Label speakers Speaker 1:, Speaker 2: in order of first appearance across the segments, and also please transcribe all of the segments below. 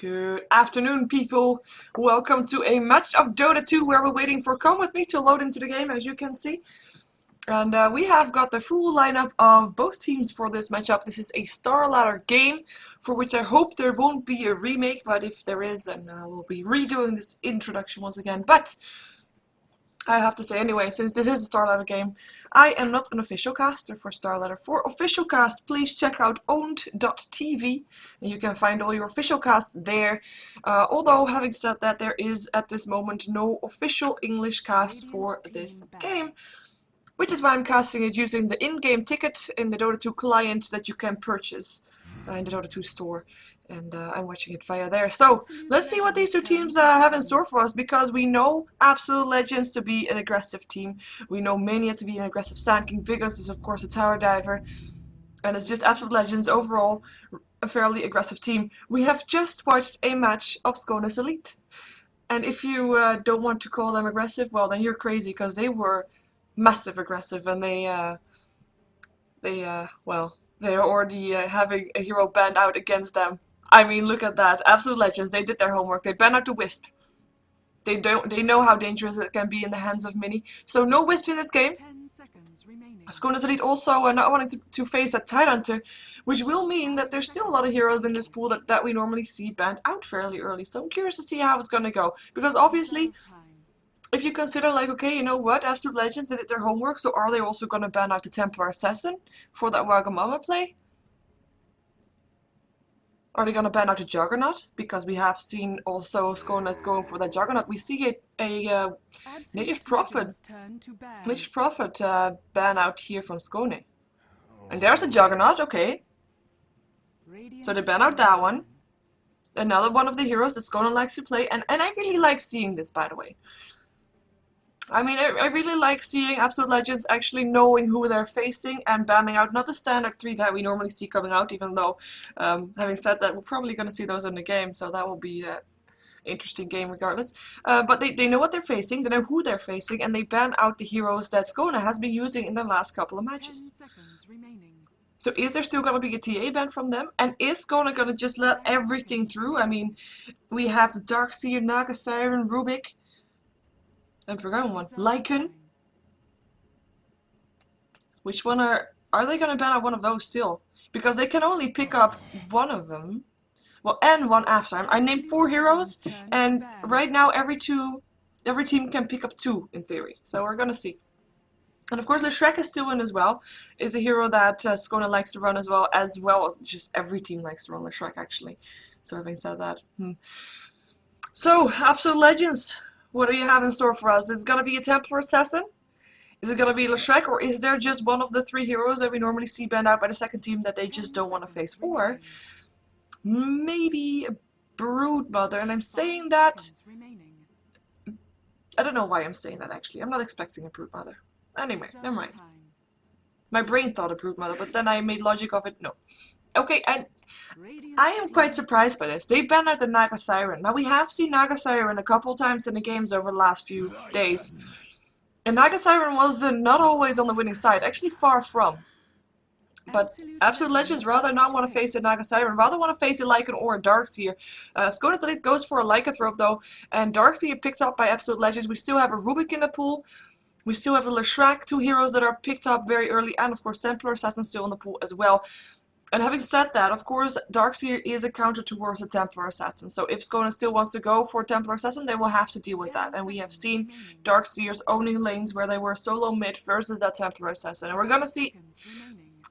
Speaker 1: Good afternoon, people. Welcome to a match of Dota 2 where we're waiting for Come With Me to load into the game, as you can see. And we have got the full lineup of both teams for this matchup. This is a StarLadder game, for which I hope there won't be a remake, but if there is, then we'll be redoing this introduction once again. But I have to say anyway, since this is a StarLadder game, I am not an official caster for StarLadder. For official cast, please check out owned.tv, and you can find all your official casts there. Although, having said that, there is at this moment no official English cast for this game, which is why I'm casting it using the in-game ticket in the Dota 2 client that you can purchase in the Dota 2 store. And I'm watching it via there. So, let's see what these two teams have in store for us, because we know Absolute Legends to be an aggressive team. We know Mania to be an aggressive Sand King. Vigors is of course a tower diver. And it's just Absolute Legends overall a fairly aggressive team. We have just watched a match of Skanes Elit. And if you don't want to call them aggressive, well then you're crazy, because they were massive aggressive, and they're already having a hero banned out against them. I mean, look at that. Absolute Legends, they did their homework. They banned out the Wisp. They know how dangerous it can be in the hands of Mini. So no Wisp in this game. Skanes Elit also not wanting to face a Tidehunter, which will mean that there's still a lot of heroes in this pool that we normally see banned out fairly early. So I'm curious to see how it's gonna go. Because obviously, if you consider, like, okay, you know what, Absolute Legends did their homework, so are they also gonna ban out the Templar Assassin for that Wagamama play? Are they going to ban out a Juggernaut? Because we have seen also Skanes going for that Juggernaut. We see a Native Prophet ban out here from Skanes. And there's a Juggernaut, okay. So they ban out that one. Another one of the heroes that Skanes likes to play. And I really like seeing this, by the way. I mean, I really like seeing Absolute Legends actually knowing who they're facing and banning out not the standard 3 that we normally see coming out, even though, having said that, we're probably going to see those in the game, so that will be an interesting game regardless. But they know what they're facing, they know who they're facing, and they ban out the heroes that Skanes has been using in the last couple of matches. So is there still going to be a TA ban from them? And is Skanes going to just let everything through? I mean, we have the Darkseer, Naga Siren, Rubik. I've forgotten one. Lycan. Which one are they gonna ban out one of those still? Because they can only pick up one of them. Well, and one after. I named 4 heroes, and right now every team can pick up 2 in theory. So we're gonna see. And of course, Shrek is still in as well. Is a hero that Skanes likes to run as well as just every team likes to run Shrek actually. So having said that, So Absolute Legends. What do you have in store for us? Is it going to be a Templar Assassin? Is it going to be Shrek? Or is there just one of the 3 heroes that we normally see banned out by the second team that they just don't want to face? Or maybe a Broodmother. And I'm saying that... I don't know why I'm saying that actually. I'm not expecting a Broodmother. Anyway, never mind. My brain thought a Broodmother, but then I made logic of it. No. Okay, and I am quite surprised by this. They banned out the Naga Siren. Now, we have seen Naga Siren a couple times in the games over the last few days. And Naga Siren was not always on the winning side. Actually, far from. But Absolute Legends rather not want to face a Naga Siren. Rather want to face a Lycan or a Darkseer. Skanes Elit goes for a Lycanthrope, though. And Darkseer picked up by Absolute Legends. We still have a Rubik in the pool. We still have the Shrek, 2 heroes that are picked up very early. And, of course, Templar Assassin still in the pool as well. And having said that, of course, Darkseer is a counter towards the Templar Assassin. So if Skanes still wants to go for Templar Assassin, they will have to deal with that. And we have seen Darkseers owning lanes where they were solo mid versus that Templar Assassin. And we're gonna see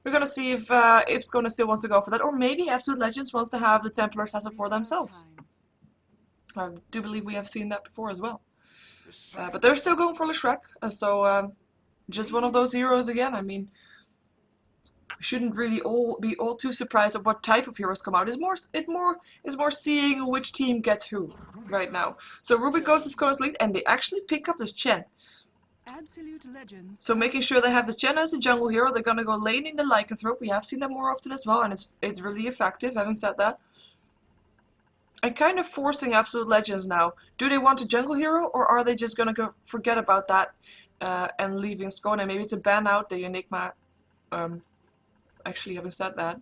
Speaker 1: if Skanes still wants to go for that, or maybe Absolute Legends wants to have the Templar Assassin for themselves. I do believe we have seen that before as well. But they're still going for Shrek. So just one of those heroes again. I mean, shouldn't really be all too surprised at what type of heroes come out. It's more seeing which team gets who right now. So Rubik goes to Skanes Elit, and they actually pick up this Chen. So making sure they have the Chen as a jungle hero, they're gonna go laning the Lycanthrope. We have seen them more often as well, and it's really effective. Having said that, and kind of forcing Absolute Legends now. Do they want a jungle hero, or are they just gonna go forget about that and leaving Skanes? Maybe to ban out the Enigma. Actually, having said that,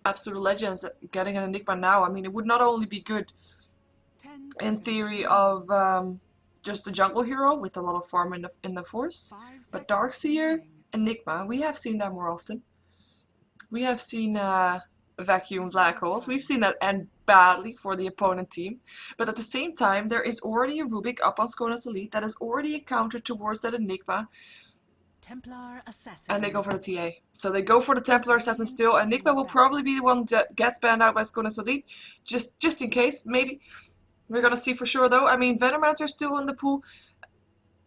Speaker 1: Absolute Legends getting an Enigma now, I mean, it would not only be good in theory of just a jungle hero with a lot of farm in the force, but Darkseer, Enigma, we have seen that more often. We have seen vacuum black holes. We've seen that end badly for the opponent team. But at the same time, there is already a Rubik up on Skanes Elit that is already a counter towards that Enigma.
Speaker 2: Templar Assassin.
Speaker 1: And they go for the TA. So they go for the Templar Assassin still. Enigma will probably be the one that gets banned out by Skanes Elit. Just in case, maybe. We're gonna see for sure though. I mean, Venomancer is still in the pool.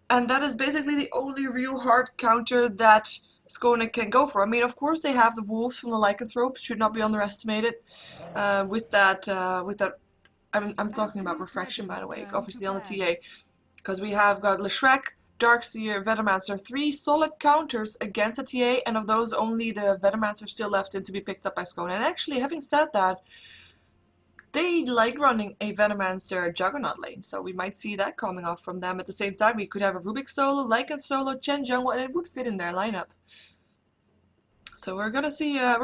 Speaker 1: And that is basically the only real hard counter that Skanes can go for. I mean, of course, they have the wolves from the lycanthrope, should not be underestimated. With that, I'm talking about refraction, by the way, obviously on the TA, because we have got Leshrek, Darkseer, Venomancer, 3 solid counters against the TA, and of those, only the Venomancer still left in to be picked up by Skanes. And actually, having said that, they like running a Venomancer Juggernaut lane, so we might see that coming off from them. At the same time, we could have a Rubik solo, Lycan solo, Chen jungle, and it would fit in their lineup. So we're gonna see how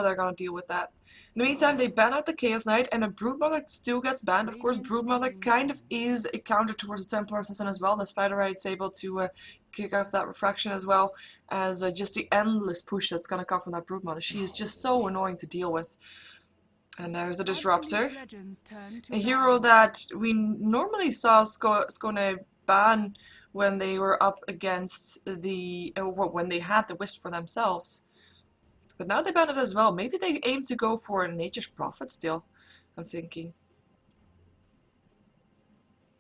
Speaker 1: they're gonna deal with that. In the meantime, they ban out the Chaos Knight, and a Broodmother still gets banned. Of course, Broodmother kind of is a counter towards the Templar Assassin as well. The Spider-Right's able to kick off that refraction as well as just the endless push that's gonna come from that Broodmother. She is just so annoying to deal with. And there's the Disruptor, a hero that we normally saw Skanes ban when they were up against the, when they had the Wisp for themselves. But now they ban it as well. Maybe they aim to go for Nature's Prophet still, I'm thinking.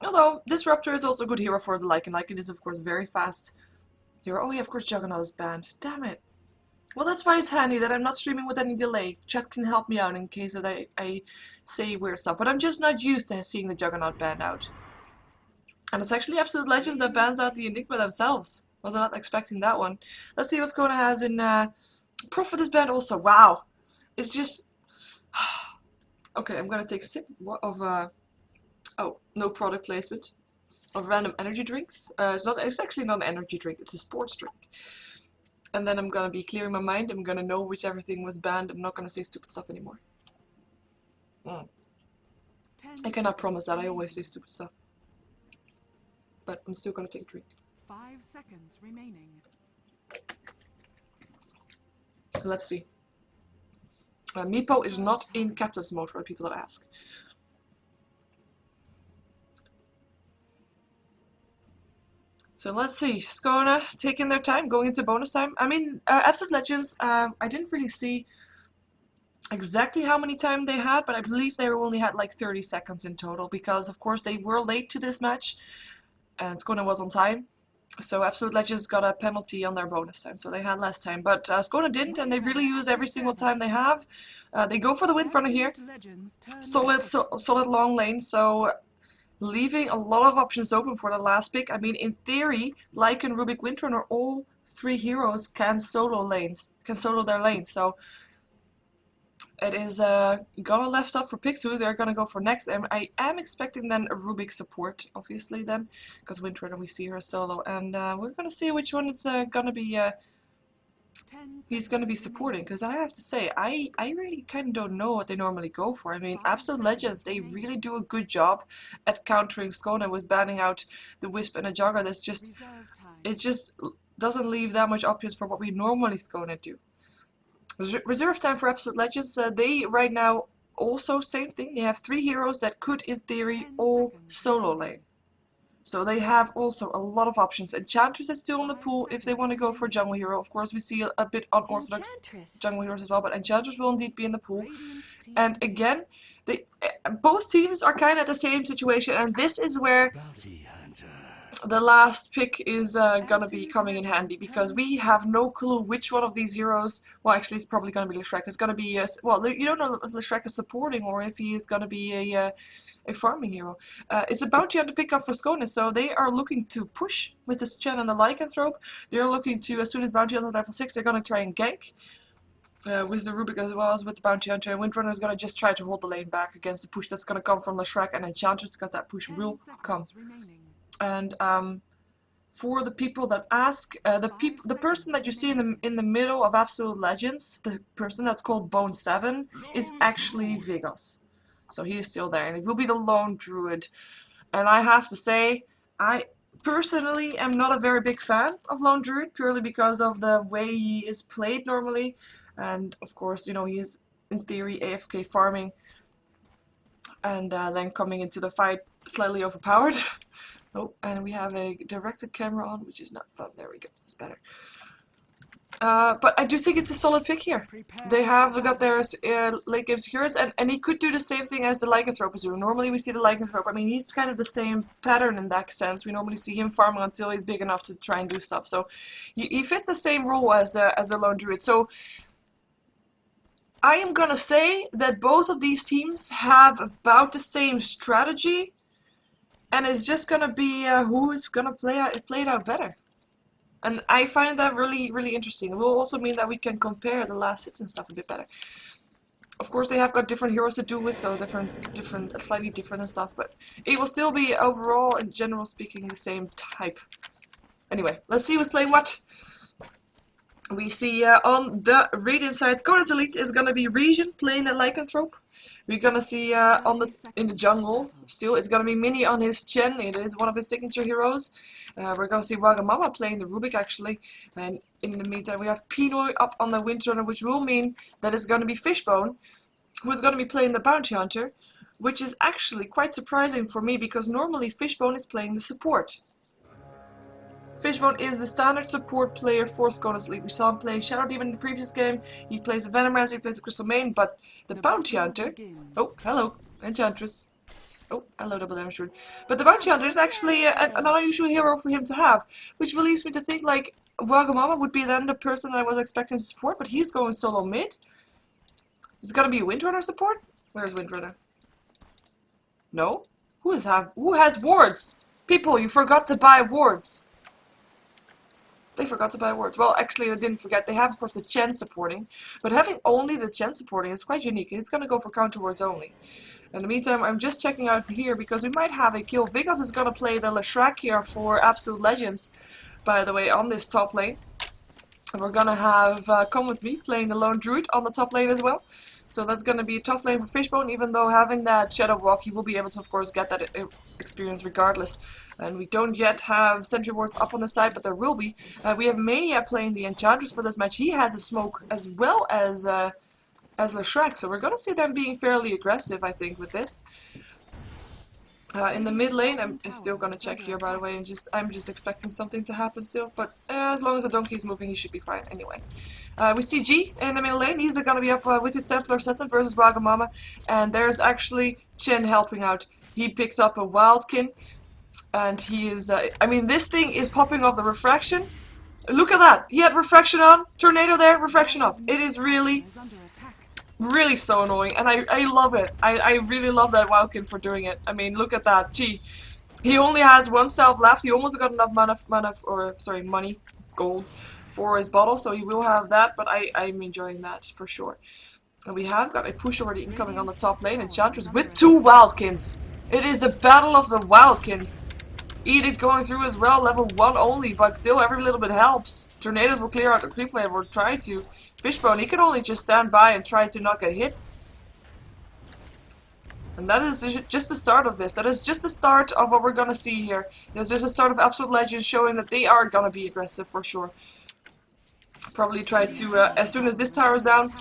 Speaker 1: Although, Disruptor is also a good hero for the Lycan. Lycan is of course very fast hero. Oh yeah, of course Juggernaut is banned. Damn it. Well, that's why it's handy that I'm not streaming with any delay. Chat can help me out in case that I say weird stuff. But I'm just not used to seeing the Juggernaut banned out. And it's actually Absolute Legends that bans out the Enigma themselves. Was not expecting that one. Let's see what's going to has in Prophet is banned also. Wow. It's just... Okay, I'm going to take a sip of... oh, no product placement. Of random energy drinks. It's actually not an energy drink, it's a sports drink. And then I'm gonna be clearing my mind. I'm gonna know which everything was banned. I'm not gonna say stupid stuff anymore. I cannot promise that. I always say stupid stuff. But I'm still gonna take a drink.
Speaker 2: 5 seconds remaining.
Speaker 1: Let's see. Meepo is not in captain's mode for the people that ask. So let's see, Skanes taking their time, going into bonus time. I mean, Absolute Legends, I didn't really see exactly how many time they had, but I believe they only had like 30 seconds in total, because of course they were late to this match, and Skanes was on time. So Absolute Legends got a penalty on their bonus time, so they had less time. But Skanes didn't, and they really used every single time they have. They go for the Windrunner here. Solid long lane, so... leaving a lot of options open for the last pick. I mean, in theory, Lycan, Rubik, Windrunner, all 3 heroes can solo their lanes. So it is gonna left up for picks who they're gonna go for next. And I am expecting then a Rubik support, obviously then, because Windrunner we see her solo, and we're gonna see which one is gonna be. He's going to be supporting, because I have to say, I really kind of don't know what they normally go for. I mean, Absolute Legends, they really do a good job at countering Skanes with banning out the Wisp and a Jogger. That's just, it just doesn't leave that much options for what we normally Skanes do. Reserve time for Absolute Legends, they right now also same thing. They have 3 heroes that could in theory all solo lane. So they have also a lot of options. Enchantress is still in the pool if they want to go for jungle hero. Of course, we see a bit unorthodox jungle heroes as well, but Enchantress will indeed be in the pool. And again, both teams are kind of the same situation, and this is where the last pick is gonna be coming in handy, because we have no clue which one of these heroes. Well, actually, it's probably gonna be Leshrek. It's gonna be well, you don't know if Leshrek is supporting or if he is gonna be a farming hero. It's a bounty hunter pick up for Skanes, so they are looking to push with this Chen and the lycanthrope. They're looking to, as soon as bounty hunter level 6, they're gonna try and gank. With the Rubik as well as with the Bounty Hunter, and Windrunner is going to just try to hold the lane back against the push that's going to come from Leshrek and Enchantress, because that push will come. And for the people that ask, the person that you see in the middle of Absolute Legends, the person that's called Bone 7, is actually Vegas. So he is still there, and it will be the lone druid. And I have to say, I personally am not a very big fan of lone druid, purely because of the way he is played normally, and of course, you know, he is in theory AFK farming, and then coming into the fight slightly overpowered. Oh, and we have a directed camera on, which is not fun. There we go, it's better. But I do think it's a solid pick here. They have got their late game secures, and he could do the same thing as the Lycanthrope is doing. Normally we see the Lycanthrope, I mean, he's kind of the same pattern in that sense. We normally see him farming until he's big enough to try and do stuff. So he fits the same role as the Lone Druid. So I am gonna say that both of these teams have about the same strategy, and it's just gonna be who is gonna play it out better. And I find that really, really interesting. It will also mean that we can compare the last hits and stuff a bit better. Of course, they have got different heroes to do with, so slightly different and stuff, but it will still be overall, in general speaking, the same type. Anyway, let's see who's playing what. We see on the Radiant side, Skanes Elit is gonna be Region playing the Lycanthrope. We're gonna see in the jungle still it's gonna be Mini on his Chen. It is one of his signature heroes. We're gonna see Wagamama playing the Rubik actually, and in the meantime we have Pinoy up on the Windrunner, which will mean that it's gonna be Fishbone, who's gonna be playing the Bounty Hunter, which is actually quite surprising for me because normally Fishbone is playing the support. Fishbone is the standard support player for Skanes Elit. We saw him play Shadow Demon in the previous game. He plays a Venomancer, he plays a Crystal Main, but the Bounty Hunter... Oh, hello, Enchantress. Oh, hello, Double Damage Rune. But the Bounty Hunter is actually an unusual hero for him to have, which leads me to think, like, Wagamama would be then the person I was expecting to support, but he's going solo mid. Is it gonna be a Windrunner support? Where's Windrunner? No? Who has wards? People, you forgot to buy wards. They forgot to buy wards. Well, actually, they didn't forget. They have, of course, the Chen supporting. But having only the Chen supporting is quite unique. It's going to go for counter wards only. In the meantime, I'm just checking out here because we might have a kill. Vegas is going to play the Leshrac here for Absolute Legends, by the way, on this top lane. And we're going to have Come With Me playing the Lone Druid on the top lane as well. So that's going to be a tough lane for Fishbone, even though having that Shadow Walk, he will be able to, of course, get that experience regardless. And we don't yet have sentry wards up on the side, but there will be. We have Mania playing the Enchantress for this match. He has a smoke as well as Leshrac, so we're going to see them being fairly aggressive, I think, with this. In the mid lane, I'm still going to check here, by the way, and I'm just expecting something to happen still, but as long as the donkey is moving, he should be fine anyway. We see G in the middle lane. He's going to be up with his Templar Assassin versus Wagamama, and there's actually Chen helping out. He picked up a Wildkin, and he is, I mean, this thing is popping off the refraction. Look at that! He had refraction on, tornado there, refraction off. It is really so annoying, and I love it. I really love that Wildkin for doing it. I mean, look at that. Gee, he only has one self left. He almost got enough money, gold, for his bottle, so he will have that, but I'm enjoying that for sure. And we have got a push already incoming on the top lane, Enchantress with 2 Wildkins. It is the battle of the Wildkins. Edict going through as well, level 1 only, but still every little bit helps. Tornadoes will clear out the creep wave, or try to. Fishbone, he can only just stand by and try to not get hit. And that is just the start of this. That is just the start of what we're gonna see here. It's just the start of Absolute Legends showing that they are gonna be aggressive for sure. Probably try to, as soon as this tower is down,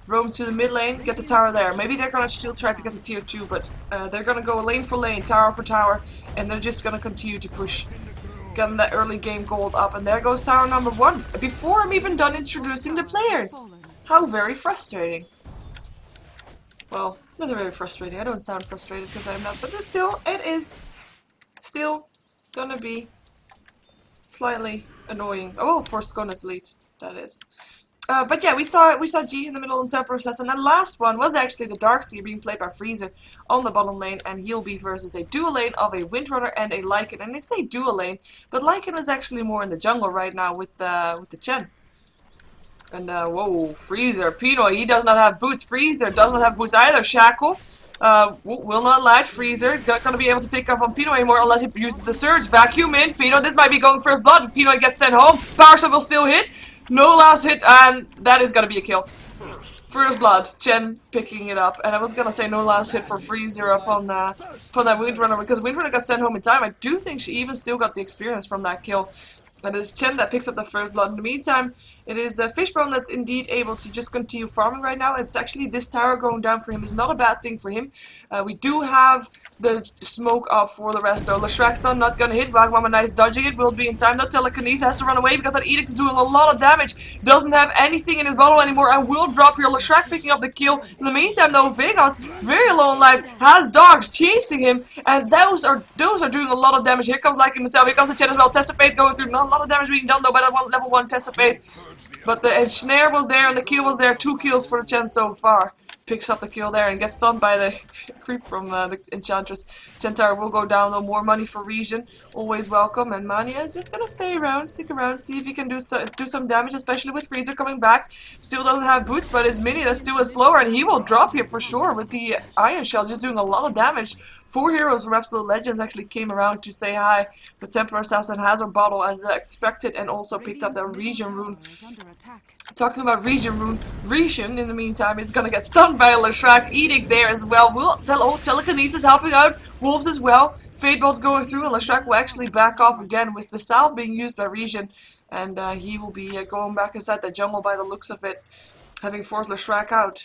Speaker 1: roam to the mid lane, get the tower there. Maybe they're gonna still try to get the tier 2, but they're gonna go lane for lane, tower for tower, and they're just gonna continue to push. Getting that early game gold up, and there goes tower number 1. Before I'm even done introducing the players. How very frustrating. Well, not very frustrating. I don't sound frustrated because I'm not, but still, it is still gonna be slightly annoying. Oh, for Skanes Elit, that is. But yeah, we saw G in the middle and Templar Assassin, and the last one was actually the Darkseer being played by Freezer on the bottom lane, and he'll be versus a dual lane of a Windrunner and a Lycan. And they say dual lane, but Lycan is actually more in the jungle right now with the Chen. And whoa, Freezer, Pinoy, he does not have boots. Freezer does not have boots either. Shackle, Will not latch. Freezer not gonna be able to pick up on Pinoy anymore unless he uses the surge. Vacuum in. Pinoy, this might be going first blood. Pinoy gets sent home. Power shot will still hit. No last hit, and that is gonna be a kill. First blood, Chen picking it up, and I was gonna say no last hit for Freezer upon that Windrunner, because Windrunner got sent home in time. I do think she even still got the experience from that kill. And it's Chen that picks up the first blood. In the meantime, it is Fishbone that's indeed able to just continue farming right now. It's actually this tower going down for him is not a bad thing for him. We do have the smoke up for the rest though. Leshrac stun not gonna hit. Wagamama nice dodging it. Will be in time. No telekinesis has to run away because that Edict is doing a lot of damage. Doesn't have anything in his bottle anymore and will drop here. Leshrac picking up the kill. In the meantime though, Vegas, very low on life, has dogs chasing him, and those are doing a lot of damage. Here comes like himself. Here comes the Chen as well. Test of Fate going through. Not a lot of damage being done though by that level 1 Test of Fate. But the snare was there and the kill was there. 2 kills for the Chen so far. Picks up the kill there and gets stunned by the creep from the Enchantress. Centaur will go down though. More money for Region. Always welcome. And Mania is just gonna stay around, stick around, see if he can do some damage, especially with Freezer coming back. Still doesn't have boots, but his mini that still is slower, and he will drop here for sure with the Iron Shell, just doing a lot of damage. 4 heroes from Absolute Legends actually came around to say hi. The Templar Assassin has her bottle as expected and also picked up the Region rune. Talking about Region rune, Region in the meantime is gonna get stunned by a Leshrac Edict there as well. Will telekinesis helping out, Wolves as well. Fatebolt going through, and Leshrac will actually back off again with the salve being used by Region, and he will be going back inside the jungle by the looks of it, having forced Leshrac out.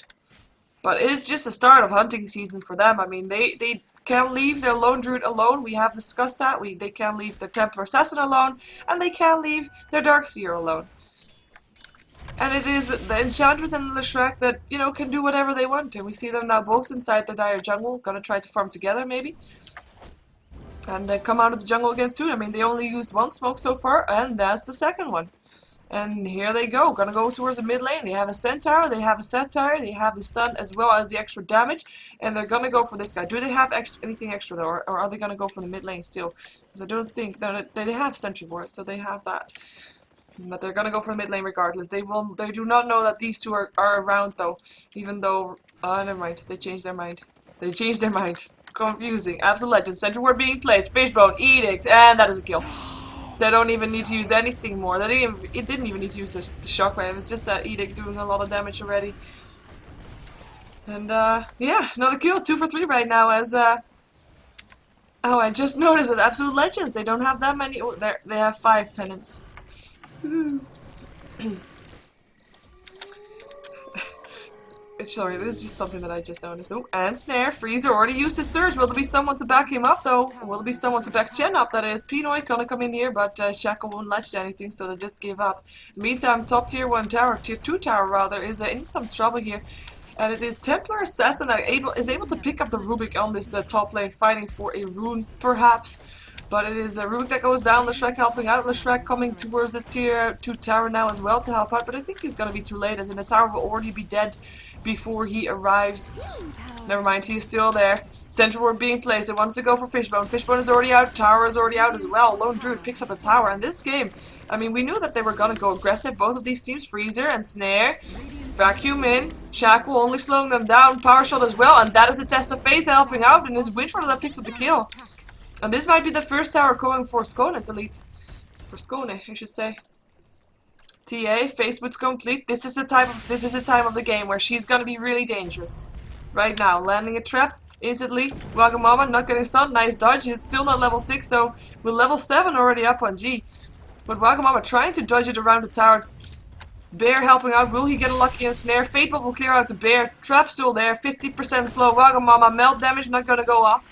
Speaker 1: But it is just the start of hunting season for them. I mean, they can't leave their Lone Druid alone. We have discussed that. They can't leave the Templar Assassin alone, and they can't leave their Darkseer alone. And it is the Enchantress and the Leshrac that, you know, can do whatever they want. And we see them now both inside the dire jungle, gonna try to farm together maybe. And come out of the jungle again soon. I mean, they only used 1 smoke so far, and that's the second one. And here they go, gonna go towards the mid lane. They have a Centaur, they have a Satire, they have the stun as well as the extra damage, and they're gonna go for this guy. Do they have anything extra though, or are they gonna go for the mid lane still? Because I don't think that they have Sentry Ward, so they have that. But they're gonna go for the mid lane regardless. They do not know that these two are around though, even though never mind. They changed their mind. They changed their mind. Confusing. Absolute Legend. Sentry Ward being placed. Fishbone, Edict, and that is a kill. They don't even need to use anything more. It didn't even need to use the shockwave. It's just that Edict doing a lot of damage already. And yeah, another kill. 2 for 3 right now. As oh, I just noticed that Absolute Legends, they don't have that many. Oh, they have 5 pennants. Sorry, this is just something that I just noticed. Oh, and Snare. Freezer already used his surge. Will there be someone to back him up, though? Will there be someone to back Chen up? That is Pinoy gonna come in here, but Shackle won't latch to anything, so they just give up. Meantime, top tier 1 tower, tier 2 tower rather, is in some trouble here. And it is Templar Assassin that is able to pick up the Rubik on this top lane, fighting for a rune, perhaps. But it is Rubik that goes down, Leshrac helping out, Leshrac coming towards this tier 2 tower now as well to help out, but I think he's gonna be too late, as in the tower will already be dead before he arrives. Never mind, he's still there. Central Ward being placed, it wants to go for Fishbone. Fishbone is already out, tower is already out as well. Lone Druid picks up the tower, and this game, I mean, we knew that they were gonna go aggressive, both of these teams, Freezer and Snare. Vacuum in, Shackle only slowing them down, Power Shot as well, and that is the Test of Faith helping out, and it's Windrunner that picks up the kill. And this might be the first tower going for Skanes Elit. For Skone, I should say. TA, Facebook's complete. This is the time of the game where she's gonna be really dangerous. Right now, landing a trap instantly. Wagamama not getting stunned, nice dodge. He's still not level 6 though, with level 7 already up on G. But Wagamama trying to dodge it around the tower. Bear helping out. Will he get a lucky Snare? Fatebolt will clear out the Bear. Trap still there, 50% slow. Wagamama melt damage not gonna go off.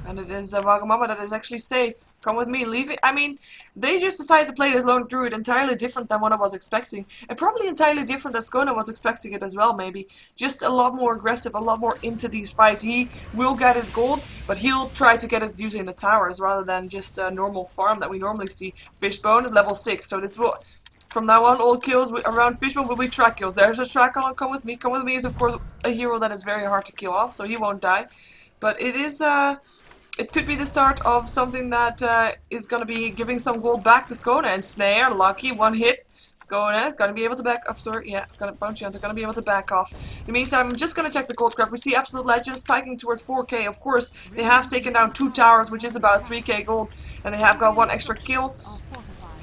Speaker 1: And it is Wagamama that is actually safe. Come with me, leave it. I mean, they just decided to play this Lone Druid entirely different than what I was expecting. And probably entirely different as Skone was expecting it as well, maybe. Just a lot more aggressive, a lot more into these fights. He will get his gold, but he'll try to get it using the towers rather than just a normal farm that we normally see. Fishbone is level 6, so this will... From now on, all kills around Fishbone will be track kills. There's a track on Come With Me. Come With Me is, of course, a hero that is very hard to kill off, so he won't die. But it is... It could be the start of something that is going to be giving some gold back to Skone. And Snare, lucky, 1 hit. It's going in. Gonna be able to back off. Sorry, yeah, gonna bounty hunter. Gonna be able to back off. In the meantime, I'm just gonna check the gold graph. We see Absolute Legends spiking towards 4k. Of course, they have taken down 2 towers, which is about 3k gold, and they have got 1 extra kill,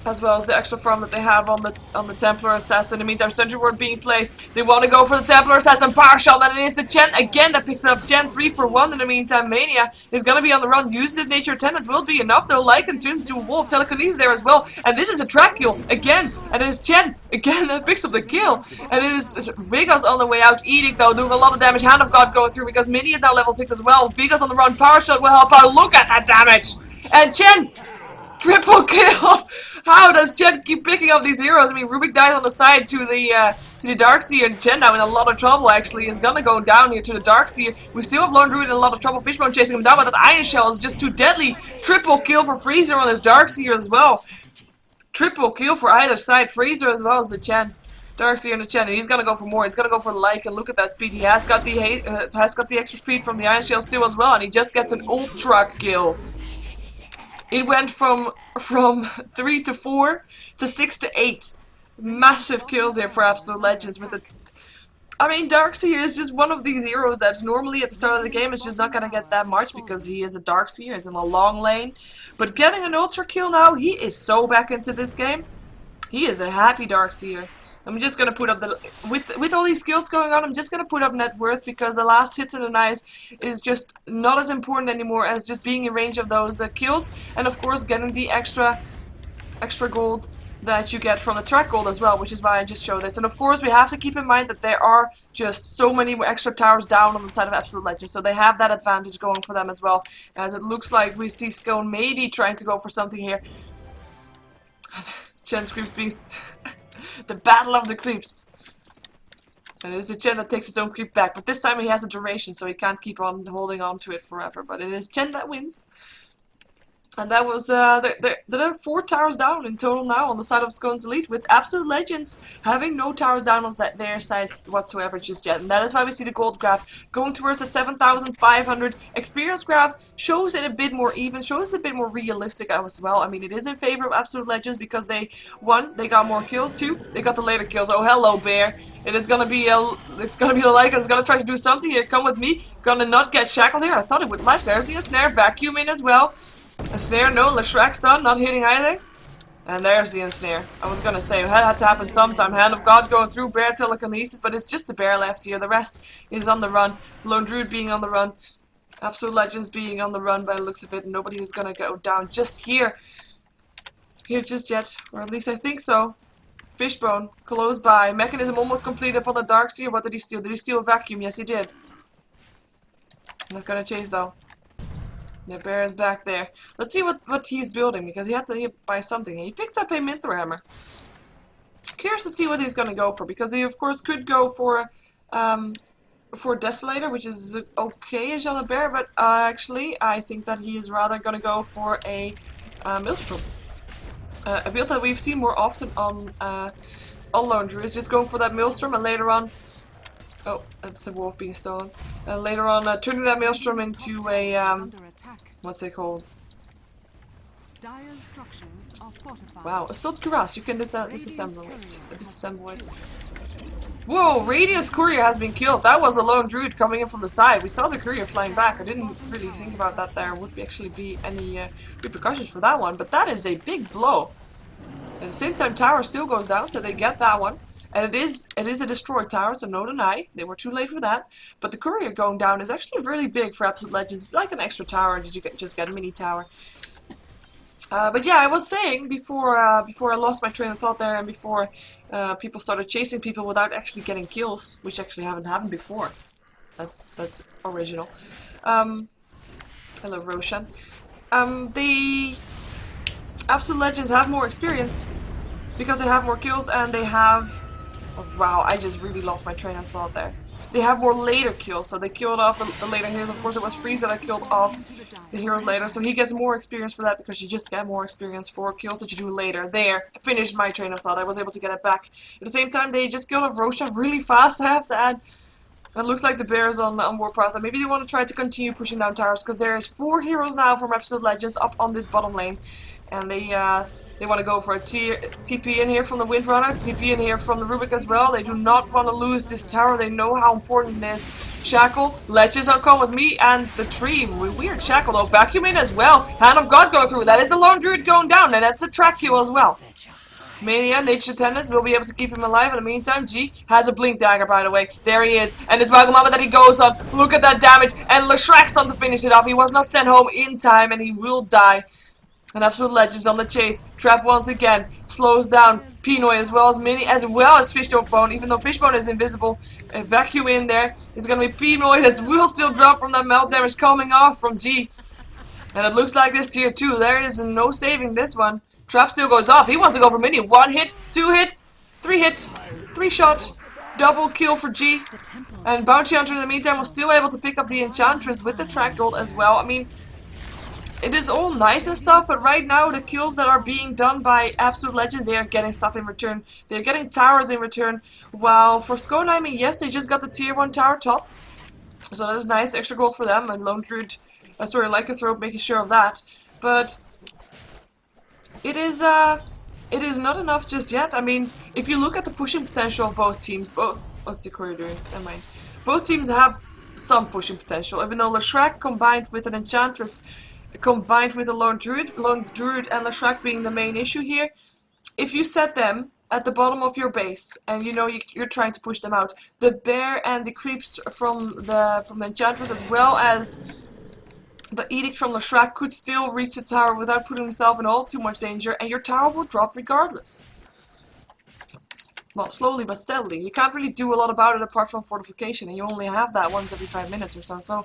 Speaker 1: as well as the extra farm that they have on the Templar Assassin. In the meantime, Sentry Ward being placed. They want to go for the Templar Assassin power shot, and it is the Chen again that picks it up. Chen 3 for 1. In the meantime, Mania is going to be on the run. Uses his nature attendance will be enough. Though Lycan turns into a wolf. Telekinesis there as well, and this is a track kill again. And it is Chen again that picks up the kill, and it is Vegas on the way out. Edict though doing a lot of damage. Hand of God going through because Mini is now level 6 as well. Vegas on the run. Power shot will help out. Look at that damage, and Chen. Triple kill! How does Chen keep picking up these heroes? I mean, Rubik dies on the side to the Darkseer, and Chen now in a lot of trouble actually is gonna go down here to the Darkseer. We still have Lone Druid in a lot of trouble. Fishbone chasing him down, but that Iron Shell is just too deadly. Triple kill for Freezer on his Darkseer as well. Triple kill for either side. Freezer as well as the Chen. Darkseer and the Chen, and he's gonna go for more. He's gonna go for the like, and look at that speed. He has got the extra speed from the Iron Shell still as well, and he just gets an ultra kill. It went from 3 to 4 to 6 to 8. Massive kills there for Absolute Legends with it. I mean, Darkseer is just one of these heroes that's normally at the start of the game is just not gonna get that much because he is a Darkseer, he's in a long lane. But getting an ultra kill now, he is so back into this game. He is a happy Darkseer. I'm just gonna put up the with all these skills going on. I'm just gonna put up net worth because the last hits in the eyes is just not as important anymore as just being in range of those kills, and of course getting the extra gold that you get from the track gold as well, which is why I just showed this. And of course we have to keep in mind that there are just so many extra towers down on the side of Absolute Legends, so they have that advantage going for them as well. As it looks like we see Skone maybe trying to go for something here. Chen's creeps being the battle of the creeps. And it is the Chen that takes his own creep back, but this time he has a duration, so he can't keep on holding on to it forever. But it is Chen that wins. And that was, there are 4 towers down in total now on the side of Skanes Elit, with Absolute Legends having no towers down on their sides whatsoever just yet. And that is why we see the gold graph going towards the 7,500. Experience graph shows it a bit more even, shows it a bit more realistic as well. I mean, it is in favor of Absolute Legends because they got more kills, 2, they got the later kills. Oh, hello, Bear. It is gonna be the Lycan. It's gonna try to do something here. Come with me. Gonna not get shackled here. I thought it would latch. There's the snare. Vacuum in as well. A snare, no, Leshrek's done, not hitting either. And there's the ensnare. I was gonna say, that had to happen sometime. Hand of God going through, Bear telekinesis, but it's just a Bear left here. The rest is on the run. Lone Druid being on the run. Absolute Legends being on the run by the looks of it. Nobody is gonna go down just here. Here just yet. Or at least I think so. Fishbone, close by. Mechanism almost completed upon the Darkseer. What did he steal? Did he steal a vacuum? Yes, he did. Not gonna chase though. The Bear is back there. Let's see what he's building, because he had to buy something. He picked up a Minthor Hammer. Curious to see what he's gonna go for, because he of course could go for Desolator, which is okay-ish on a Bear, but actually I think that he is rather gonna go for a Maelstrom. A build that we've seen more often on Lone Druid is just going for that Maelstrom, and later on, oh, that's the wolf being stolen. Later on, turning that Maelstrom into a what's it called? Wow, Assault Cuirass. You can disassemble it. Whoa, Radius Courier has been killed. That was a Lone Druid coming in from the side. We saw the Courier flying back. I didn't really think about that there would actually be any repercussions for that one, but that is a big blow. At the same time, tower still goes down, so they get that one. And it is a destroyed tower, so no deny. They were too late for that. But the Courier going down is actually really big for Absolute Legends. It's like an extra tower, and you just get a mini tower. But yeah, I was saying before I lost my train of thought there, and before people started chasing people without actually getting kills, which actually haven't happened before. That's original. Hello, Roshan. The Absolute Legends have more experience because they have more kills, and they have. Oh, wow, I just really lost my train of thought there. They have more later kills, so they killed off the later heroes. Of course, it was Freeze that I killed off the heroes later, so he gets more experience for that because you just get more experience for kills that you do later. There, I finished my train of thought. I was able to get it back. At the same time, they just killed off Roshan really fast, I have to add. It looks like the Bear is on Warpath, and maybe they want to try to continue pushing down towers because there is 4 heroes now from Absolute Legends up on this bottom lane, and they They want to go for a TP in here from the Windrunner, TP in here from the Rubik as well. They do not want to lose this tower. They know how important it is. Shackle, Ledges on come with me, and the tree. Weird Shackle though. Vacuum in as well. Hand of God going through. That is a Lone Druid going down, and that's the track kill as well. Mania, Nature Tennis will be able to keep him alive. In the meantime, G has a Blink Dagger, by the way. There he is. And it's Wagamama that he goes on. Look at that damage. And Leshrack's on to finish it off. He was not sent home in time, and he will die. And Absolute Legends on the chase. Trap once again. Slows down Pinoy as well as Mini, as well as Fishbone. Even though Fishbone is invisible. A vacuum in there. It's going to be Pinoy that will still drop from that melt damage coming off from G. And it looks like this tier 2. There is no saving this one. Trap still goes off. He wants to go for Mini. 1 hit, 2 hit, 3 hit, 3 shot. Double kill for G. And Bounty Hunter in the meantime was still able to pick up the Enchantress with the track gold as well. I mean, it is all nice and stuff, but right now the kills that are being done by Absolute Legends, they are getting stuff in return. They're getting towers in return. While for Skone, I mean, yes, they just got the tier 1 tower top. So that is nice, extra gold for them, and Lone Druid, Lycanthrope making sure of that. But it is not enough just yet. I mean, if you look at the pushing potential of both teams, what's the courier doing? Never mind. Both teams have some pushing potential, even though Leshrack combined with an Enchantress, combined with a Lone Druid and Leshrack being the main issue here, if you set them at the bottom of your base, and you know you're trying to push them out, the bear and the creeps from the Enchantress as well as the Edict from Leshrack could still reach the tower without putting himself in all too much danger, and your tower will drop regardless. Well, slowly but steadily. You can't really do a lot about it apart from fortification, and you only have that once every 5 minutes or so. So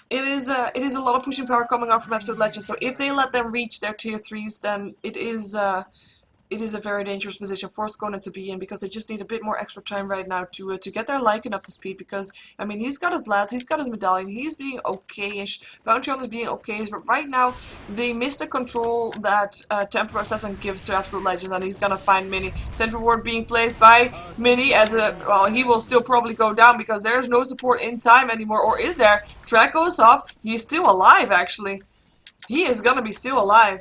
Speaker 1: it is a lot of pushing power coming out from Absolute Legends. So if they let them reach their tier 3s, then it is a very dangerous position for Skone to be in, because they just need a bit more extra time right now to get their Lycan up to speed, because, I mean, he's got his Vlads, he's got his Medallion, he's being okay-ish, Bounty Hunter is being okay-ish, but right now, they miss the control that Templar Assassin gives to Absolute Legends, and he's gonna find Mini. Central Ward being placed by Mini as well, he will still probably go down, because there's no support in time anymore, or is there? Track goes off, he's still alive, actually. He is gonna be still alive.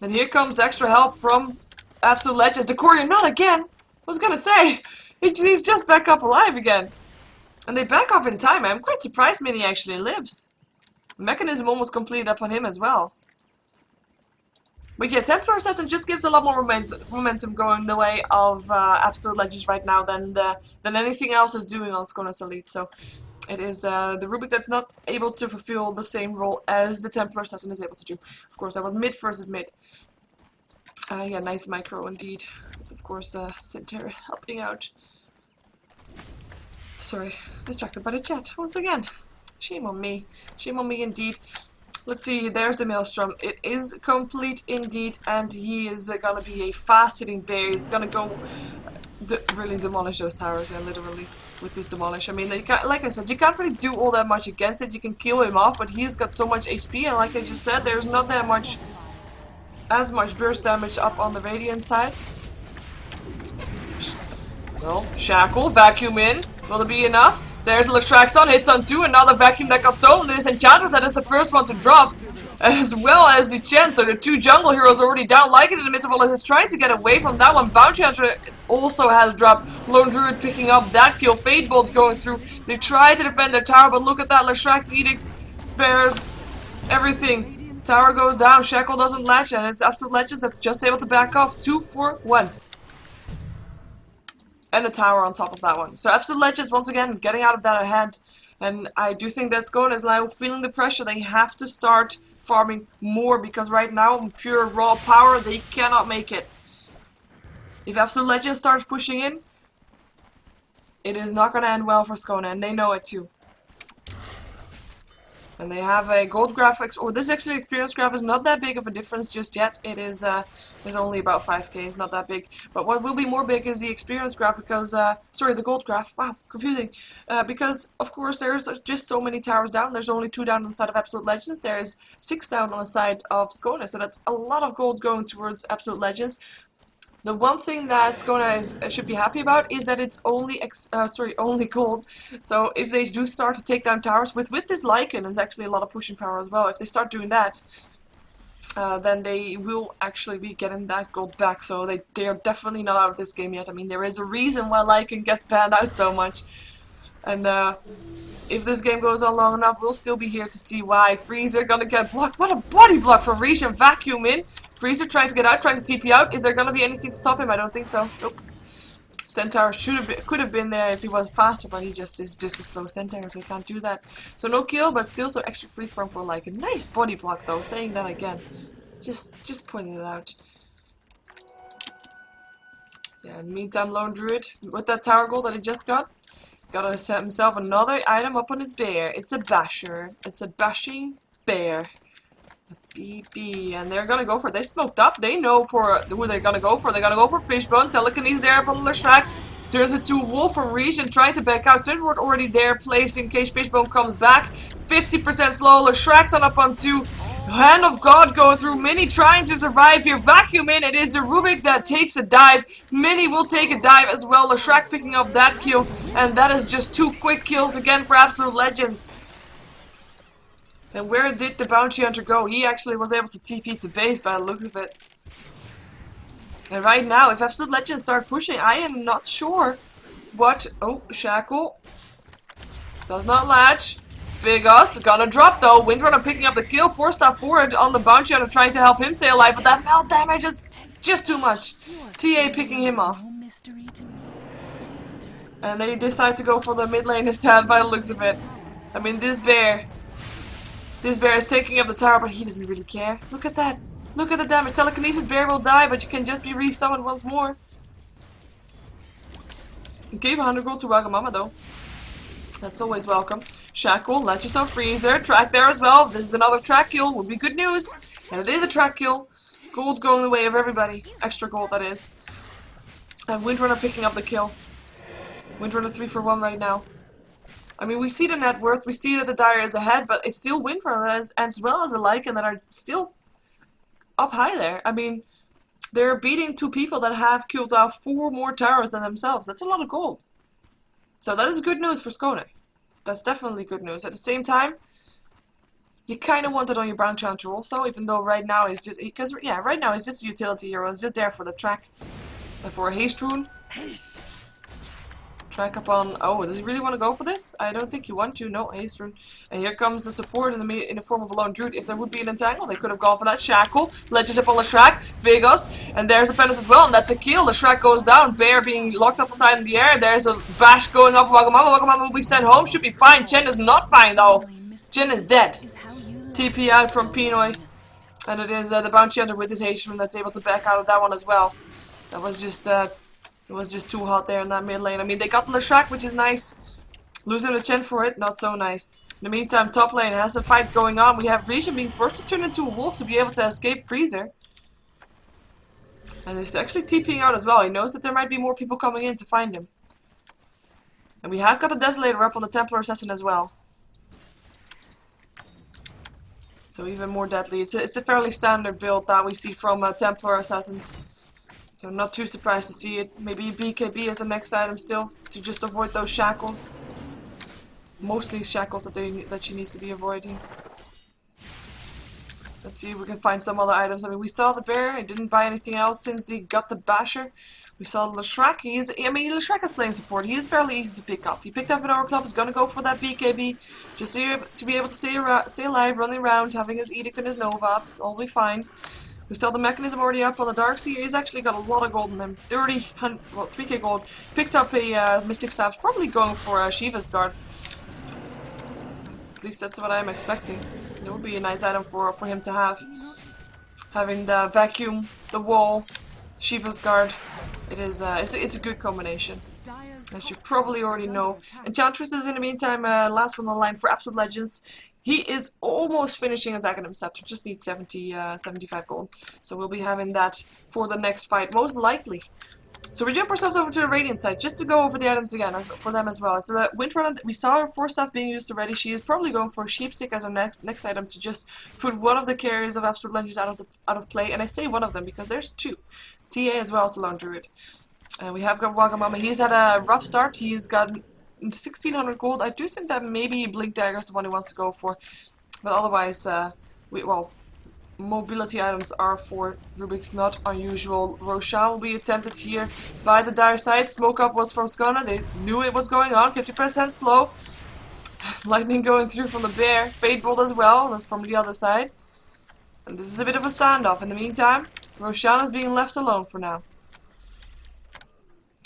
Speaker 1: And here comes extra help from Absolute Legends. The courier, not again! I was gonna say, he's just back up alive again. And they back off in time. I'm quite surprised Mini actually lives. The mechanism almost completed up on him as well. But yeah, Templar Assassin just gives a lot more momentum going the way of Absolute Legends right now than anything else is doing on Skanes Elit. So it is the Rubik that's not able to fulfill the same role as the Templar Assassin is able to do. Of course, that was mid versus mid. Yeah, nice micro indeed. With, of course, Sinter helping out. Sorry, distracted by the chat once again. Shame on me. Shame on me indeed. Let's see, there's the Maelstrom. It is complete indeed, and he is gonna be a fast-hitting bear. He's gonna go really demolish those towers, literally, with this demolish. I mean, like I said, you can't really do all that much against it. You can kill him off, but he's got so much HP, and like I just said, there's not that much as much burst damage up on the Radiant side. Well, Shackle, vacuum in. Will it be enough? There's Leshrack's on, hits on 2, another vacuum that got stolen. There's Enchantress that is the first one to drop, as well as the Chen. So the 2 jungle heroes already down. Lycan and Invisible is trying to get away from that one. Bounty Hunter also has dropped. Lone Druid picking up that kill. Fade Bolt going through. They try to defend their tower, but look at that. Leshrack's Edict bears everything. Tower goes down, Shackle doesn't latch, and it's Absolute Legends that's just able to back off. 2 for 1. And a tower on top of that one. So Absolute Legends, once again, getting out of that ahead. And I do think that Skone is now feeling the pressure. They have to start farming more, because right now, in pure raw power, they cannot make it. If Absolute Legends starts pushing in, it is not going to end well for Skone, and they know it too. And they have a gold graphics, or this actually experience graph is not that big of a difference just yet. It is only about 5k, it's not that big. But what will be more big is the experience graph, because, sorry, the gold graph, wow, confusing. Because, of course, there's just so many towers down. There's only 2 down on the side of Absolute Legends. There's 6 down on the side of Skone, so that's a lot of gold going towards Absolute Legends. The one thing that Skone should be happy about is that it's only only gold. So if they do start to take down towers with this Lycan, it's actually a lot of pushing power as well. If they start doing that, then they will actually be getting that gold back. So they are definitely not out of this game yet. I mean, there is a reason why Lycan gets banned out so much. And if this game goes on long enough, we'll still be here to see why. Freezer gonna get blocked. What a body block from Reach and vacuum in. Freezer trying to get out, trying to TP out. Is there gonna be anything to stop him? I don't think so. Nope. Centaur could have been there if he was faster, but he just is just a slow Centaur, so he can't do that. So no kill, but still so extra free from for like a nice body block though. Saying that again, just pointing it out. Yeah. In the meantime, Lone Druid with that tower gold that he just got himself another item up on his bear. It's a basher. It's a bashing bear. BB, and they're gonna go for it. They smoked up. They know for who they're gonna go for. They're gonna go for Fishbone. Telekinesis there upon the Leshrac. Turns it to Wolf from Reach and trying to back out. Swordward already there, placed in case Fishbone comes back. 50% slow. Leshrac's on up on 2. Hand of God going through. Mini trying to survive here. Vacuum in. It is the Rubik that takes a dive. Mini will take a dive as well. Leshrac picking up that kill, and that is just 2 quick kills again for Absolute Legends. And where did the Bounty Hunter go? He actually was able to TP to base by the looks of it. And right now, if Absolute Legends start pushing, I am not sure what... Oh, Shackle. Does not latch. Vigos gonna drop though. Windrunner picking up the kill. 4-star forward on the Bounty Hunter trying to help him stay alive, but that melt damage is just too much. TA picking him off. And they decide to go for the mid lane instead by the looks of it. I mean, this bear is taking up the tower, but he doesn't really care. Look at that. Look at the damage. Telekinesis bear will die, but you can just be resummoned once more. Gave 100 gold to Wagamama though. That's always welcome. Shackle, let yourself Freezer. Track there as well. This is another track kill. Would be good news. And it is a track kill. Gold going the way of everybody. Extra gold, that is. And Windrunner picking up the kill. Windrunner 3 for 1 right now. I mean, we see the net worth, we see that the Dire is ahead, but it's still Windrunner as well as a Lycan that are still up high there. I mean, they're beating 2 people that have killed off 4 more towers than themselves. That's a lot of gold. So that is good news for Skone. That's definitely good news. At the same time, you kind of want it on your Bounty Hunter also, even though right now it's just... Because, yeah, right now it's just a utility hero. It's just there for the track. And for a haste rune. Haste. Track up on... Oh, does he really want to go for this? I don't think you want to. No, haste rune. And here comes the support in the form of a Lone Druid. If there would be an entangle, they could have gone for that. Shackle. Ledges up on Leshrac. Vigos. And there's a Penance as well. And that's a kill. Leshrac goes down. Bear being locked up aside in the air. There's a bash going up. Wagamama. Wagamama will be sent home. Should be fine. Chen is not fine though. Chen is dead. TP out from Pinoy. And it is the Bounty Hunter with his haste rune that's able to back out of that one as well. That was just... It was just too hot there in that mid lane. I mean, they got the Leshrac, which is nice. Losing a Chen for it, not so nice. In the meantime, top lane has a fight going on. We have Rishon being forced to turn into a wolf to be able to escape Freezer. And he's actually TPing out as well. He knows that there might be more people coming in to find him. And we have got a Desolator up on the Templar Assassin as well. So even more deadly. It's a fairly standard build that we see from Templar Assassins. So I'm not too surprised to see it. Maybe BKB as the next item still, to just avoid those shackles. Mostly shackles that she needs to be avoiding. Let's see if we can find some other items. I mean, we saw the bear. He didn't buy anything else since he got the basher. We saw Leshrac. Leshrac is playing support. He is fairly easy to pick up. He picked up an Hour Club. He's gonna go for that BKB, just to be able to stay alive, running around, having his Edict and his Nova. All be fine. We saw the Mechanism already up on the Darkseer. He's actually got a lot of gold in him. 3k gold. Picked up a Mystic Staff. Probably going for a Sheeva's Guard. At least that's what I'm expecting. It would be a nice item for him to have. Having the Vacuum, the Wall, Sheeva's Guard. It's a good combination. As you probably already know. Enchantress is in the meantime last one on the line for Absolute Legends. He is almost finishing his Aghanim Scepter, just needs 75 gold. So we'll be having that for the next fight, most likely. So we jump ourselves over to the Radiant side, just to go over the items again, for them as well. So the Windrunner, we saw her 4-staff being used already. She is probably going for a Sheepstick as her next item to just put one of the carriers of Absolute Legends out of play. And I say one of them because there's 2. TA as well as the Lone Druid. We have got Wagamama. He's had a rough start. He's got 1600 gold. I do think that maybe Blink Dagger is the one he wants to go for, but otherwise, mobility items are for Rubik's, not unusual. Roshan will be attempted here by the dire side. Smoke up was from Skona. They knew it was going on. 50% slow. Lightning going through from the bear. Fade bolt as well. That's from the other side. And this is a bit of a standoff. In the meantime, Roshan is being left alone for now.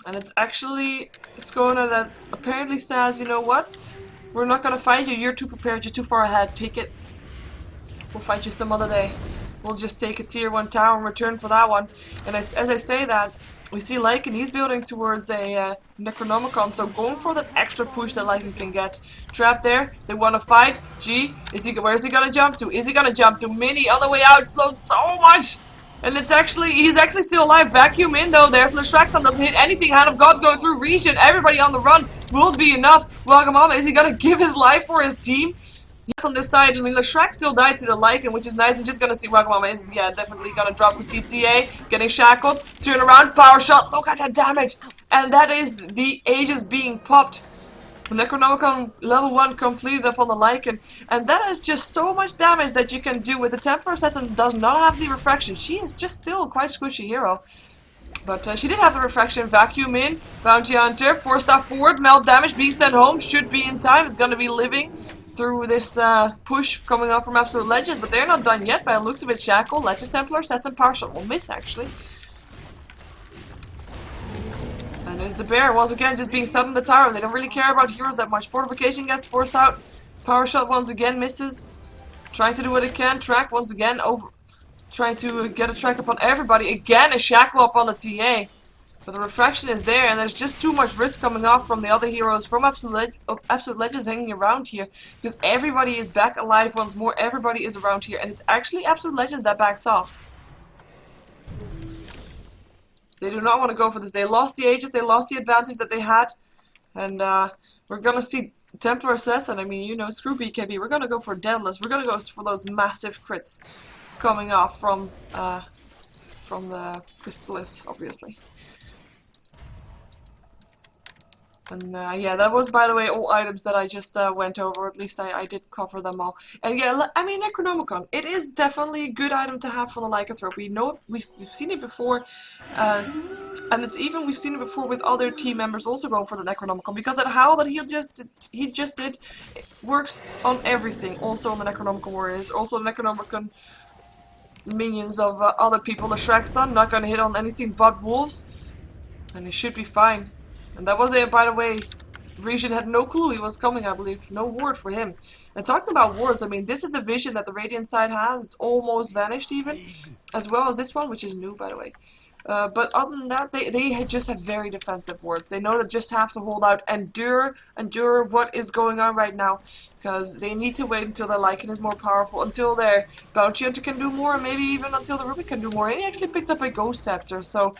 Speaker 1: And it's actually Skona that apparently says, you know what? We're not gonna fight you. You're too prepared. You're too far ahead. Take it. We'll fight you some other day. We'll just take a tier 1 tower in return for that one. And as I say that, we see Lycan, he's building towards a Necronomicon, so going for that extra push that Lycan can get. Trapped there, they want to fight. Gee, where's he gonna jump to? Is he gonna jump to? Mini on the way out, slowed so much! And he's actually still alive. Vacuum in though, there's Leshraxon, doesn't hit anything. Hand of God going through Regen, everybody on the run. Will be enough. Wagamama, is he gonna give his life for his team? Yes, on this side, I mean, Leshrax still died to the Lycan, which is nice. I'm just gonna see Wagamama is, yeah, definitely gonna drop with CTA, getting shackled, turn around, power shot, look at that damage! And that is the Aegis being popped. Necronomicon level 1 completed upon the Lycan, and that is just so much damage that you can do with the Templar Assassin. Does not have the refraction. She is just still quite a squishy hero. But she did have the refraction. Vacuum in, Bounty Hunter, 4-star forward, melt damage, being sent home, should be in time, it's gonna be living through this push coming up from Absolute Legends, but they're not done yet by the looks of it. Shackle, Legends Templar, Assassin, Power Shot will miss actually. And there's the bear, once again just being set in the tower. They don't really care about heroes that much. Fortification gets forced out, Power Shot once again misses. Trying to do what it can, track once again, trying to get a track upon everybody. Again a shackle up on the TA. But the refraction is there, and there's just too much risk coming off from the other heroes, from Absolute Legends hanging around here. Because everybody is back alive once more, everybody is around here, and it's actually Absolute Legends that backs off. They do not want to go for this. They lost the Aegis, they lost the advantage that they had. And we're going to see Templar Assassin, I mean, you know, screw BKB. We're going to go for Deadless. We're going to go for those massive crits coming off from the Chrysalis, obviously. And yeah, that was, by the way, all items that I just went over. At least I did cover them all. And yeah, I mean, Necronomicon, it is definitely a good item to have from the Lycanthrope. We know we've seen it before, and we've seen it before with other team members also going for the Necronomicon, because that howl that he just did it works on everything. Also on the Necronomicon warriors, also the Necronomicon minions of other people. The Shrexton not going to hit on anything but wolves, and he should be fine. And that was it, by the way. Regen had no clue he was coming, I believe. No ward for him. And talking about wards, I mean, this is a vision that the Radiant side has. It's almost vanished even. As well as this one, which is new, by the way. But other than that, they just have very defensive wards. They know that just have to hold out, endure what is going on right now. Because they need to wait until their Lycan is more powerful, until their Bounty Hunter can do more, and maybe even until the Rubik can do more. And he actually picked up a Ghost Scepter, so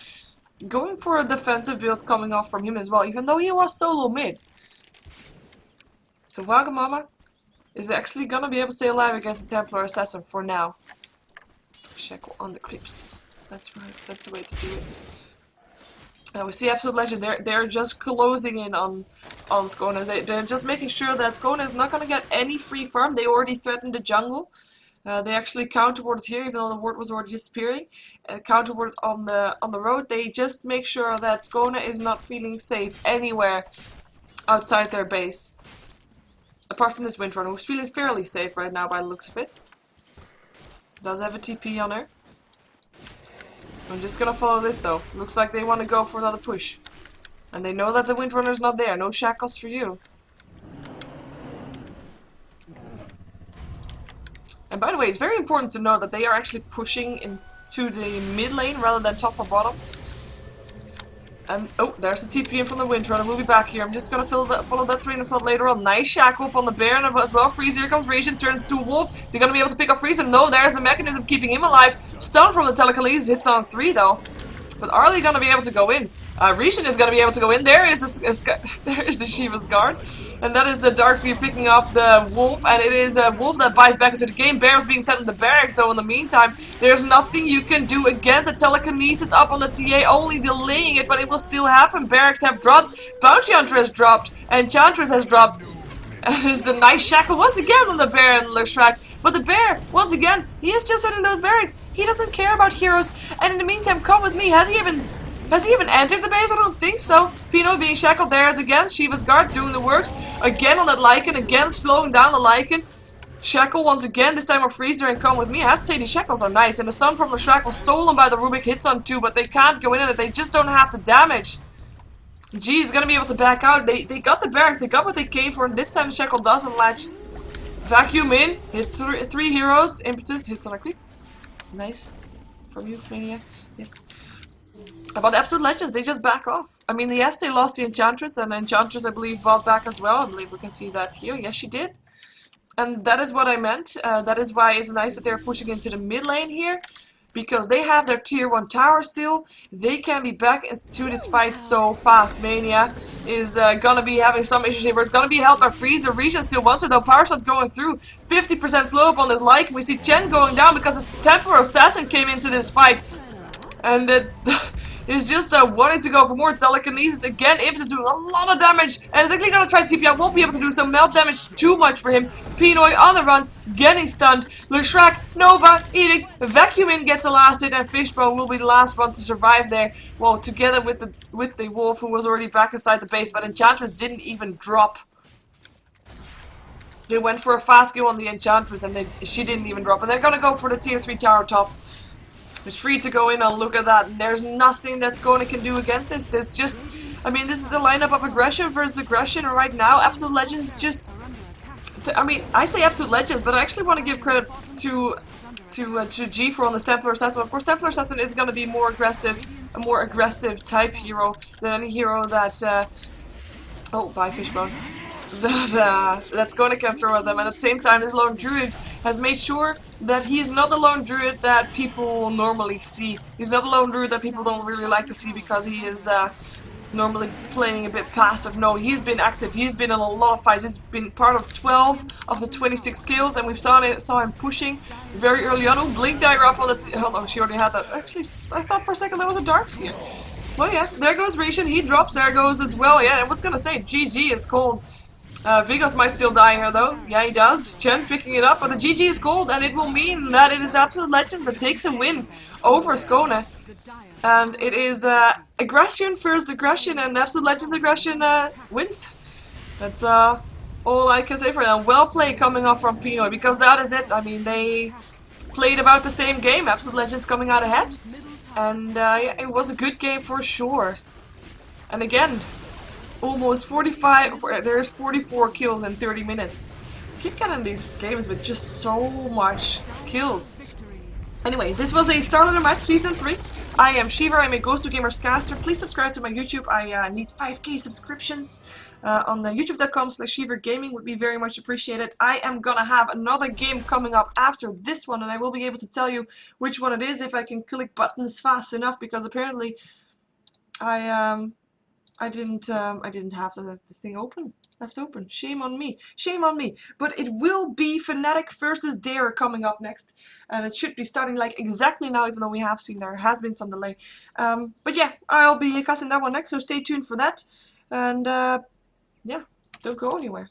Speaker 1: going for a defensive build coming off from him as well, even though he was solo mid. So Wagamama is actually gonna be able to stay alive against the Templar Assassin for now. Shackle on the creeps. That's right, that's the way to do it. We see Absolute Legend, they're just closing in on Skona. They're just making sure that Skona is not gonna get any free farm. They already threatened the jungle. They actually counterwarded here, even though the ward was already disappearing. Counterwarded on the road. They just make sure that Skona is not feeling safe anywhere outside their base. Apart from this Windrunner, who's feeling fairly safe right now by the looks of it. Does have a TP on her. I'm just gonna follow this though. Looks like they want to go for another push. And they know that the Windrunner's not there. No shackles for you. And by the way, it's very important to know that they are actually pushing into the mid lane rather than top or bottom. And oh, there's the TP in from the Windrunner. We'll be back here. I'm just gonna follow that train of thought later on. Nice shackle up on the bear as well. Freeze, here comes Regen, turns to a wolf. Is he gonna be able to pick up Freeze? No, there's a mechanism keeping him alive. Stun from the telekinesis hits on 3 though. But are they gonna be able to go in? Regen is going to be able to go in. There is the Sheever's guard. And that is the Darkseer picking up the wolf. And it is a wolf that buys back into the game. Bear is being sent in the barracks, so in the meantime, there's nothing you can do against the telekinesis up on the TA, only delaying it, but it will still happen. Barracks have dropped. Bounty Hunter has dropped. Enchantress has dropped. And there's the nice shackle once again on the bear and Leshrac. But the bear, once again, he is just in those barracks. He doesn't care about heroes. And in the meantime, come with me. Has he even entered the base? I don't think so. Pino being shackled there is again. Sheeva's guard doing the works. Again on that Lycan. Again slowing down the Lycan. Shackle once again. This time a freezer and come with me. I have to say these shackles are nice. And the stun from Leshrac was stolen by the Rubik hits on 2. But they can't go in it. They just don't have the damage. G is gonna be able to back out. They got the barracks, they got what they came for, and this time the shackle doesn't latch. Vacuum in, his three heroes, impetus, hits on a creep. It's nice from you, Maniac. Yes. About Absolute Legends, they just back off. I mean, yes, they lost the Enchantress, and Enchantress, I believe, bought back as well. I believe we can see that here. Yes, she did. And that is what I meant. That is why it's nice that they're pushing into the mid lane here. Because they have their tier 1 tower still, they can be back into this fight so fast. Mania is gonna be having some issues here, but it's gonna be helped by Freezer. Regen still wants it though, power shot going through, 50% slow up on this like. We see Chen going down because his Temporal Assassin came into this fight. And is just wanting to go for more telekinesis again. Impetus doing a lot of damage, and is actually gonna try to TP out. Won't be able to do so. Melt damage too much for him. Pinoy on the run, getting stunned. Leshrac, Nova, Edict, Vacuum in gets the last hit, and Fishbone will be the last one to survive there. Well, together with the Wolf, who was already back inside the base, but Enchantress didn't even drop. They went for a fast kill on the Enchantress, and she didn't even drop. And they're gonna go for the tier 3 tower top. It's free to go in and look at that. And there's nothing that Skone can do against this. There's just, I mean, this is a lineup of aggression versus aggression, and right now Absolute Legends is just, I mean, I say Absolute Legends, but I actually want to give credit to G for on the Templar Assassin. Of course, Templar Assassin is going to be more aggressive, a more aggressive type hero than any hero that, oh, bye Fishbone. That Skone can throw at them, and at the same time this Lone Druid has made sure that he's not the Lone Druid that people normally see. He's not the Lone Druid that people don't really like to see because he is normally playing a bit passive. No, he's been active, he's been in a lot of fights, he's been part of 12 of the 26 kills, and we saw him pushing very early on. Oh, Blink Dagger up on the oh no, she already had that. Actually, I thought for a second that was a Darkseer. Well yeah, there goes Regen, he drops, there goes as well. Yeah, I was gonna say, GG is cold. Vigos might still die here though. Yeah, he does. Chen picking it up, but the GG is cold, and it will mean that it is Absolute Legends that takes a win over Skone. And it is aggression versus aggression, and Absolute Legends aggression wins. That's all I can say for now. Well played coming off from Pinoy, because that is it. I mean, they played about the same game. Absolute Legends coming out ahead. And yeah, it was a good game for sure. And again, almost 45, there's 44 kills in 30 minutes. Keep getting these games with just so much kills. Anyway, this was a StarLadder match, Season 3. I am Sheever, I'm a Ghost of Gamers caster. Please subscribe to my YouTube. I need 5k subscriptions. On the youtube.com/SheeverGaming would be very much appreciated. I am gonna have another game coming up after this one, and I will be able to tell you which one it is if I can click buttons fast enough, because apparently I didn't have this thing left open. Shame on me. Shame on me. But it will be Fnatic versus Dare coming up next. And it should be starting like exactly now, even though we have seen there has been some delay. But yeah, I'll be casting that one next, so stay tuned for that. And yeah, don't go anywhere.